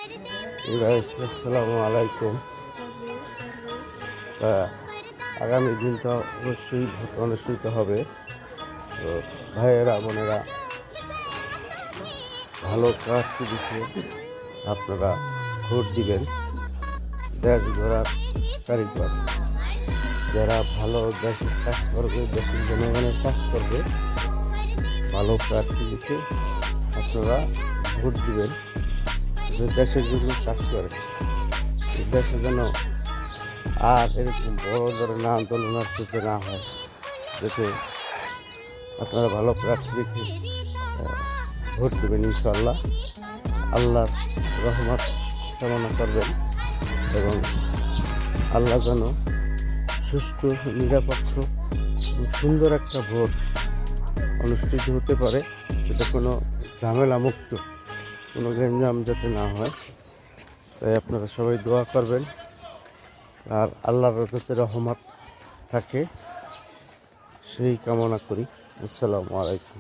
আসসালামু আলাইকুম। আগামী দিনটা অবশ্যই ভোট অনুষ্ঠিত হবে। তো ভাইয়েরা বোনেরা, ভালো প্রার্থী দিকে আপনারা ভোট দিবেন। দেশ গড়ার কারিগর যারা ভালো দেশের কাজ করবে, দেশের জনগণের কাজ করবে, ভালো প্রার্থী দিকে আপনারা ভোট দিবেন। যে দেশের জন্য কাজ করে, দেশের জন্য আর এরকম বড় ধরনের আন্দোলন আর যাতে না হয়, যাতে আপনারা ভালো প্রার্থী দেখে ভোট দেবেন। ইনশাল্লাহ আল্লাহর রহমত কামনা করবেন এবং আল্লাহ যেন সুষ্ঠু, নিরাপত্ত এবং সুন্দর একটা ভোট অনুষ্ঠিত হতে পারে, যেটা কোনো ঝামেলা মুক্ত, কোনো গ্যাঞ্জাম যাতে না হয়। তাই আপনারা সবাই দোয়া করবেন আর আল্লাহর যাতে রহমত থাকে সেই কামনা করি। আসসালামু আলাইকুম।